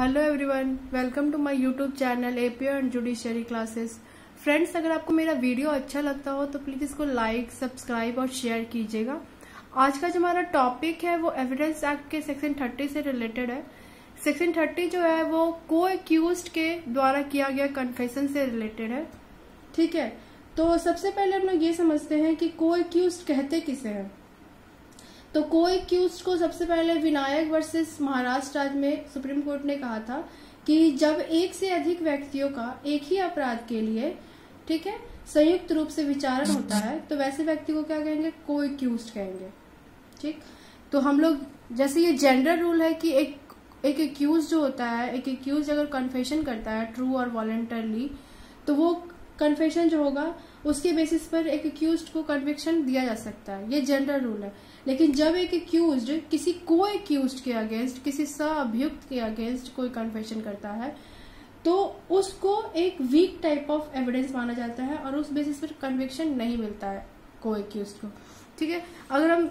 Hello everyone, welcome to my YouTube channel APO and judiciary classes. Friends, अगर आपको मेरा video अच्छा लगता हो तो प्लीज इसको लाइक, सब्सक्राइब और शेयर कीजिएगा। आज का जो हमारा टॉपिक है वो एविडेंस एक्ट के सेक्शन 30 से रिलेटेड है। सेक्शन 30 जो है वो को एक्यूज्ड के द्वारा किया गया कन्फेशन से रिलेटेड है। ठीक है, तो सबसे पहले हम लोग ये समझते हैं कि को एक्यूज्ड कहते किसे हैं। तो को एक्यूज्ड को सबसे पहले विनायक वर्सेस महाराष्ट्र राज्य में सुप्रीम कोर्ट ने कहा था कि जब एक से अधिक व्यक्तियों का एक ही अपराध के लिए, ठीक है, संयुक्त रूप से विचारण होता है तो वैसे व्यक्ति को क्या कहेंगे, को एक्यूज्ड कहेंगे। ठीक, तो हम लोग जैसे ये जनरल रूल है कि एक एक्यूज जो होता है, एक एक्यूज अगर कन्फेशन करता है ट्रू और वॉलंटरली, तो वो कन्फेशन जो होगा उसके बेसिस पर एक एक्यूज्ड को कन्विक्शन दिया जा सकता है। ये जनरल रूल है। लेकिन जब एक एक्यूज्ड किसी को एक्यूज्ड के अगेंस्ट, किसी सअभियुक्त के अगेंस्ट कोई कन्फेशन करता है तो उसको एक वीक टाइप ऑफ एविडेंस माना जाता है और उस बेसिस पर कन्विक्शन नहीं मिलता है को एक्यूज्ड को। ठीक है, अगर हम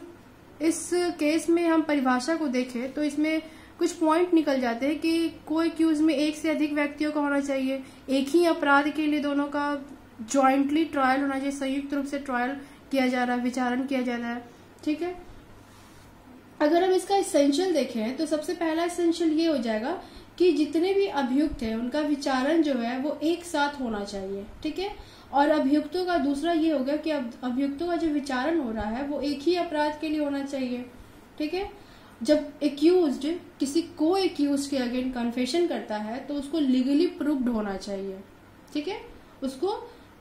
इस केस में हम परिभाषा को देखें तो इसमें कुछ पॉइंट निकल जाते हैं कि को एक्यूज में एक से अधिक व्यक्तियों का होना चाहिए, एक ही अपराध के लिए दोनों का ज्वाइंटली ट्रायल होना चाहिए, संयुक्त रूप से ट्रायल किया जा रहा है, विचारण किया जा रहा है। ठीक है, अगर हम इसका एसेंशियल देखें तो सबसे पहला एसेंशियल ये हो जाएगा कि जितने भी अभियुक्त हैं उनका विचारण जो है वो एक साथ होना चाहिए। ठीक है, और अभियुक्तों का दूसरा ये होगा कि अभियुक्तों का जो विचारण हो रहा है वो एक ही अपराध के लिए होना चाहिए। ठीक है, जब एक्यूज्ड किसी को एक्यूज्ड के अगेंस्ट कन्फेशन करता है तो उसको लीगली प्रूव्ड होना चाहिए। ठीक है, उसको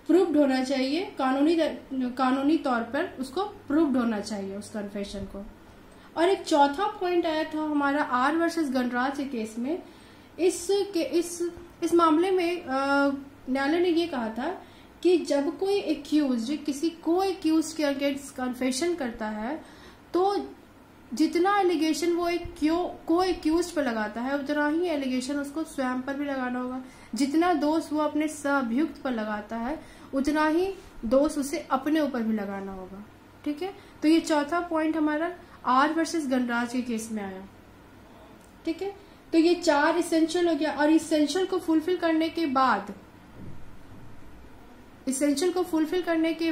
प्रूव्ड होना चाहिए, कानूनी तौर पर उसको प्रूव्ड होना चाहिए उस कन्फेशन को। और एक चौथा पॉइंट आया था हमारा आर वर्सेस गणराज के केस में। इस मामले में न्यायालय ने ये कहा था कि जब कोई एक्यूज्ड किसी को एक्यूज्ड के अगेंस्ट कन्फेशन करता है तो जितना एलिगेशन वो एक को एक्यूज्ड पर लगाता है उतना ही एलिगेशन उसको स्वयं पर भी लगाना होगा। जितना दोष वो अपने सअभियुक्त पर लगाता है उतना ही दोष उसे अपने ऊपर भी लगाना होगा। ठीक है, तो ये चौथा पॉइंट हमारा आर वर्सेस गणराज के केस में आया। ठीक है, तो ये चार इसेंशियल हो गया। और इसेंशियल को फुलफिल करने के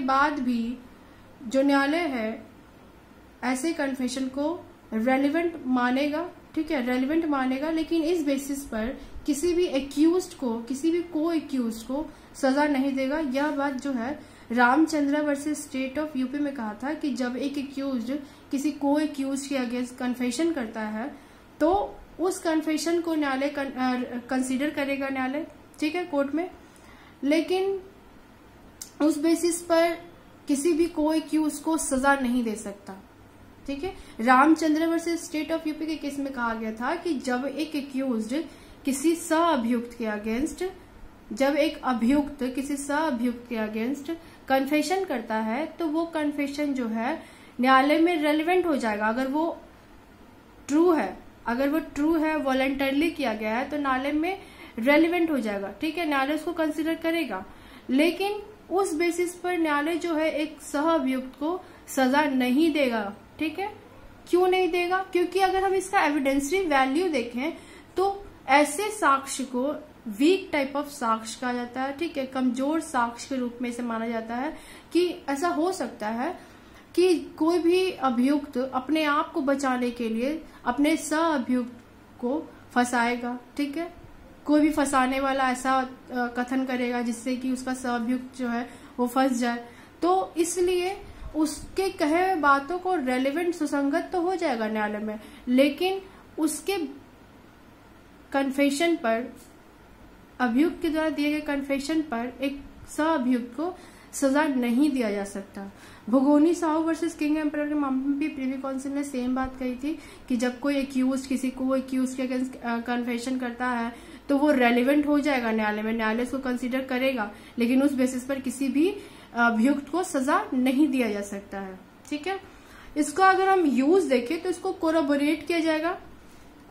बाद भी जो न्यायालय है ऐसे कन्फेशन को रेलिवेंट मानेगा। ठीक है, रेलिवेंट मानेगा, लेकिन इस बेसिस पर किसी भी एक्यूज्ड को, किसी भी को एक्यूज्ड को सजा नहीं देगा। यह बात जो है Ramchandra versus state of UP में कहा था कि जब एक एक्यूज्ड किसी को एक्यूज्ड के अगेंस्ट कन्फेशन करता है तो उस कन्फेशन को न्यायालय कंसीडर करेगा न्यायालय, ठीक है, कोर्ट में। लेकिन उस बेसिस पर किसी भी को एक्यूज्ड को सजा नहीं दे सकता। ठीक है, Ramchandra versus state of UP के केस में कहा गया था कि जब एक एक्यूज्ड किसी सअभियुक्त के अगेंस्ट, जब एक अभियुक्त किसी सअभियुक्त के अगेंस्ट कन्फेशन करता है तो वो कन्फेशन जो है न्यायालय में रेलिवेंट हो जाएगा। अगर वो ट्रू है, वॉलंटरली किया गया है तो न्यायालय में रेलिवेंट हो जाएगा। ठीक है, न्यायालय उसको कंसिडर करेगा। लेकिन उस बेसिस पर न्यायालय जो है एक सअभियुक्त को सजा नहीं देगा। ठीक है, क्यों नहीं देगा? क्योंकि अगर हम इसका एविडेंसरी वैल्यू देखें तो ऐसे साक्ष्य को वीक टाइप ऑफ साक्ष्य कहा जाता है। ठीक है, कमजोर साक्ष्य के रूप में इसे माना जाता है कि ऐसा हो सकता है कि कोई भी अभियुक्त अपने आप को बचाने के लिए अपने सअभियुक्त को फंसाएगा। ठीक है, कोई भी फंसाने वाला ऐसा कथन करेगा जिससे कि उसका सअभियुक्त जो है वो फंस जाए। तो इसलिए उसके कहे हुए बातों को रेलेवेंट, सुसंगत तो हो जाएगा न्यायालय में, लेकिन उसके कन्फेशन पर, अभियुक्त के द्वारा दिए गए कन्फेशन पर एक सअभियुक्त को सजा नहीं दिया जा सकता। भुगोनी साहू वर्सेस किंग एम्परर के मामले में भी प्रीवी काउंसिल ने सेम बात कही थी कि जब कोई एक्यूज किसी को एक्यूज के अगेंस्ट कन्फेशन करता है तो वो रेलिवेंट हो जाएगा न्यायालय में, न्यायालय उसको कंसीडर करेगा, लेकिन उस बेसिस पर किसी भी अभियुक्त को सजा नहीं दिया जा सकता है। ठीक है, इसको अगर हम यूज देखें तो इसको कोरोबोरेट किया जाएगा।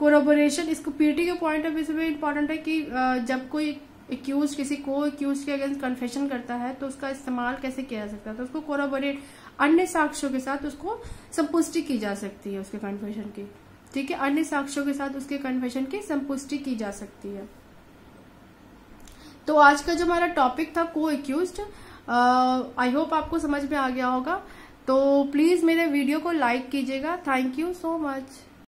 कोरोबोरेशन, इसको पीटी के पॉइंट ऑफ व्यू से भी इम्पोर्टेंट है कि जब कोई एक्यूज किसी को एक्यूज के अगेंस्ट कन्फेशन करता है तो उसका इस्तेमाल कैसे किया जा सकता है, तो उसको कोरोबोरेट, अन्य साक्ष्यों के साथ उसको संपुष्टि की जा सकती है उसके कन्फेशन की। ठीक है, अन्य साक्ष्यों के साथ उसके कन्फेशन की संपुष्टि की जा सकती है। तो आज का जो हमारा टॉपिक था को एक्यूज्ड, आई होप आपको समझ में आ गया होगा। तो प्लीज मेरे वीडियो को लाइक कीजिएगा। Thank you so much.